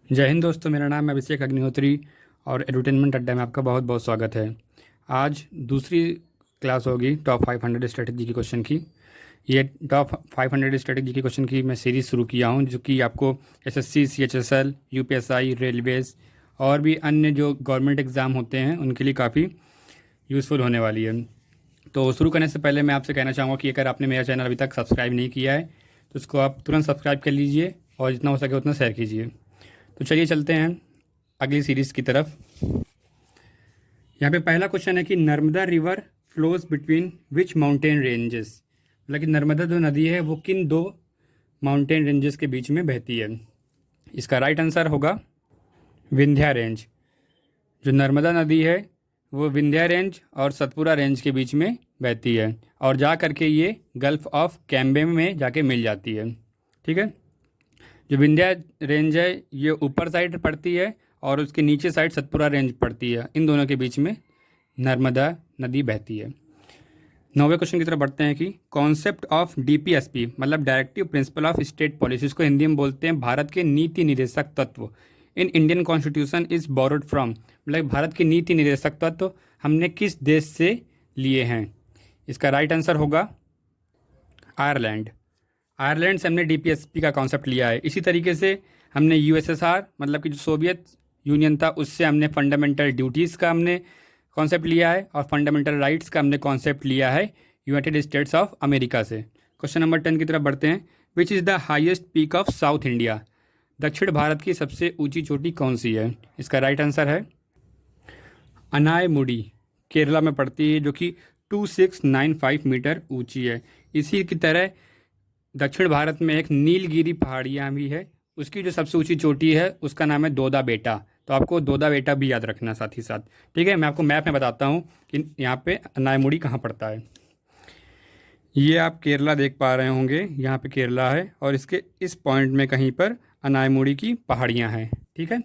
जय हिंद दोस्तों, मेरा नाम है अभिषेक अग्निहोत्री और एडुटेनमेंट अड्डा में आपका बहुत बहुत स्वागत है। आज दूसरी क्लास होगी टॉप 500 स्ट्रेटजी के क्वेश्चन की। ये टॉप 500 स्ट्रेटजी के क्वेश्चन की मैं सीरीज़ शुरू किया हूँ, जो कि आपको एसएससी, सीएचएसएल, यूपीएसआई, रेलवेज़ और भी अन्य जो गवर्नमेंट एग्ज़ाम होते हैं उनके लिए काफ़ी यूज़फुल होने वाली है। तो शुरू करने से पहले मैं आपसे कहना चाहूँगा कि अगर आपने मेरा चैनल अभी तक सब्सक्राइब नहीं किया है तो इसको आप तुरंत सब्सक्राइब कर लीजिए और जितना हो सके उतना शेयर कीजिए। तो चलिए चलते हैं अगली सीरीज़ की तरफ। यहाँ पे पहला क्वेश्चन है कि Narmada river flows between which mountain ranges. मतलब कि नर्मदा जो नदी है वो किन दो माउंटेन रेंजेस के बीच में बहती है। इसका राइट आंसर होगा विंध्या रेंज। जो नर्मदा नदी है वो विंध्या रेंज और सतपुरा रेंज के बीच में बहती है और जा करके ये गल्फ़ ऑफ कैम्बे में जाके मिल जाती है। ठीक है, जो विंध्या रेंज है ये ऊपर साइड पड़ती है और उसके नीचे साइड सतपुरा रेंज पड़ती है। इन दोनों के बीच में नर्मदा नदी बहती है। 9वें क्वेश्चन की तरफ बढ़ते हैं कि कॉन्सेप्ट ऑफ डीपीएसपी मतलब directive principle of state policy, इसको हिंदी में बोलते हैं भारत के नीति निर्देशक तत्व, in Indian constitution is borrowed from. मतलब भारत के नीति निर्देशक तत्व हमने किस देश से लिए हैं। इसका राइट आंसर होगा आयरलैंड। आयरलैंड से हमने डीपीएसपी का कॉन्सेप्ट लिया है। इसी तरीके से हमने यूएसएसआर मतलब कि जो सोवियत यूनियन था उससे हमने फंडामेंटल ड्यूटीज़ का हमने कॉन्सेप्ट लिया है और फंडामेंटल राइट्स का हमने कॉन्सेप्ट लिया है यूनाइटेड स्टेट्स ऑफ अमेरिका से। क्वेश्चन नंबर 10 की तरफ बढ़ते हैं। Which is the highest peak of south India. दक्षिण भारत की सबसे ऊंची चोटी कौन सी है। इसका राइट आंसर है अनायमुडी, केरला में पड़ती है, जो कि 2695 मीटर ऊंची है। इसी की तरह दक्षिण भारत में एक नीलगिरी पहाड़ियाँ भी है, उसकी जो सबसे ऊंची चोटी है उसका नाम है दोदा बेटा। तो आपको दोदा बेटा भी याद रखना साथ ही साथ। ठीक है, मैं आपको मैप में बताता हूँ कि यहाँ पे अनायमुड़ी कहाँ पड़ता है। ये आप केरला देख पा रहे होंगे, यहाँ पे केरला है और इसके इस पॉइंट में कहीं पर अनायमुड़ी की पहाड़ियाँ हैं। ठीक है,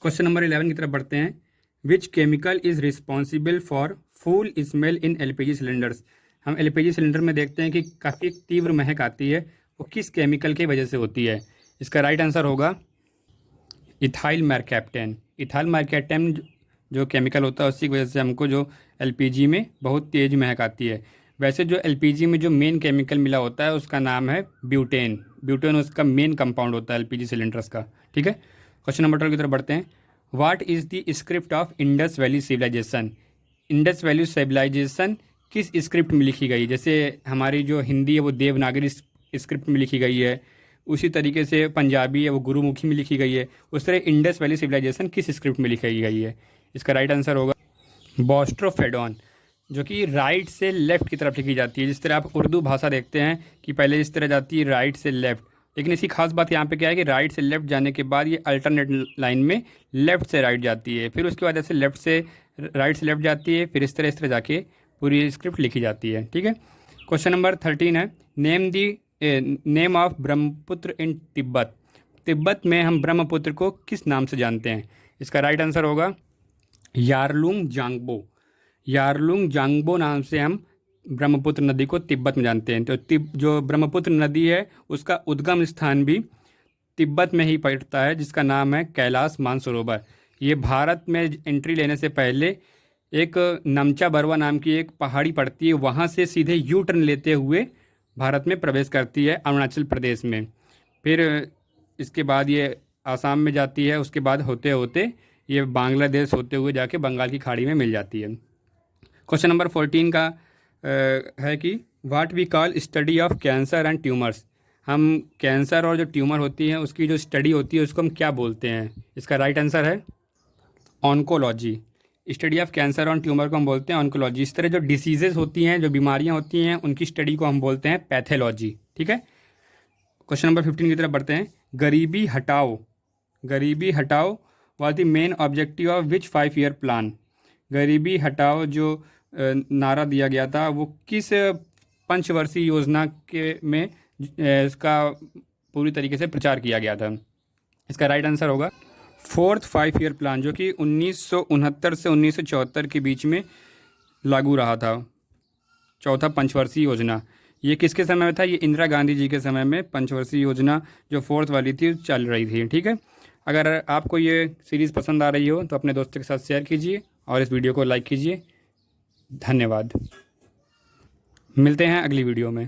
क्वेश्चन नंबर 11 की तरफ बढ़ते हैं। Which chemical is responsible for foul smell in LPG cylinders. हम एलपीजी सिलेंडर में देखते हैं कि काफ़ी तीव्र महक आती है, वो किस केमिकल की वजह से होती है। इसका राइट आंसर होगा इथाइल मरकैप्टेन। इथाइल मरकैप्टेन जो केमिकल होता है उसी की वजह से हमको जो एलपीजी में बहुत तेज़ महक आती है। वैसे जो एलपीजी में जो मेन केमिकल मिला होता है उसका नाम है ब्यूटेन। ब्यूटेन उसका मेन कंपाउंड होता है एलपीजी सिलेंडर्स का। ठीक है, क्वेश्चन नंबर 12 की तरफ बढ़ते हैं। What is the script of Indus valley civilisation. Indus valley civilisation किस स्क्रिप्ट में लिखी गई। जैसे हमारी जो हिंदी है वो देवनागरी स्क्रिप्ट में लिखी गई है, उसी तरीके से पंजाबी है वो गुरुमुखी में लिखी गई है। उस तरह इंडस वैली सिविलाइजेशन किस स्क्रिप्ट में लिखी गई है। इसका राइट आंसर होगा बॉस्ट्रोफेडोन, जो कि राइट से लेफ़्ट की तरफ लिखी जाती है। जिस तरह आप उर्दू भाषा देखते हैं कि पहले इस तरह जाती है राइट से लेफ़्ट, लेकिन इसकी खास बात यहाँ पे क्या है कि राइट से लेफ़्ट जाने के बाद ये अल्टरनेट लाइन में लेफ़्ट से राइट जाती है, फिर उसके बाद ऐसे लेफ़्ट से राइट से लेफ़्ट जाती है, फिर इस तरह जाके पूरी स्क्रिप्ट लिखी जाती है। ठीक है, क्वेश्चन नंबर 13 है। नेम ऑफ ब्रह्मपुत्र इन तिब्बत। तिब्बत में हम ब्रह्मपुत्र को किस नाम से जानते हैं। इसका राइट आंसर होगा यारलुंग जांगबो। यारलुंग जांगबो नाम से हम ब्रह्मपुत्र नदी को तिब्बत में जानते हैं। तो जो ब्रह्मपुत्र नदी है उसका उद्गम स्थान भी तिब्बत में ही पड़ता है, जिसका नाम है कैलाश मानसरोवर। ये भारत में एंट्री लेने से पहले एक नमचा बरवा नाम की एक पहाड़ी पड़ती है, वहाँ से सीधे यू टर्न लेते हुए भारत में प्रवेश करती है अरुणाचल प्रदेश में। फिर इसके बाद ये आसाम में जाती है, उसके बाद होते होते ये बांग्लादेश होते हुए जाके बंगाल की खाड़ी में मिल जाती है। क्वेश्चन नंबर 14 का है कि what we call study of cancer and tumours. हम कैंसर और जो ट्यूमर होती हैं उसकी जो स्टडी होती है उसको हम क्या बोलते हैं। इसका राइट आंसर है ऑन्कोलॉजी। स्टडी ऑफ कैंसर और ट्यूमर को हम बोलते हैं ऑन्कोलॉजी। इस तरह जो डिसीजेज होती हैं, जो बीमारियां होती हैं, उनकी स्टडी को हम बोलते हैं पैथोलॉजी। ठीक है, क्वेश्चन नंबर 15 की तरफ बढ़ते हैं। गरीबी हटाओ, गरीबी हटाओ was the main objective of which 5 year plan. गरीबी हटाओ जो नारा दिया गया था वो किस पंचवर्षीय योजना के में इसका पूरी तरीके से प्रचार किया गया था। इसका राइट आंसर होगा 4th 5 ईयर प्लान, जो कि 1969 से 1974 के बीच में लागू रहा था। चौथा पंचवर्षीय योजना ये किसके समय में था। ये इंदिरा गांधी जी के समय में पंचवर्षीय योजना जो 4th वाली थी चल रही थी। ठीक है, अगर आपको ये सीरीज़ पसंद आ रही हो तो अपने दोस्तों के साथ शेयर कीजिए और इस वीडियो को लाइक कीजिए। धन्यवाद। मिलते हैं अगली वीडियो में।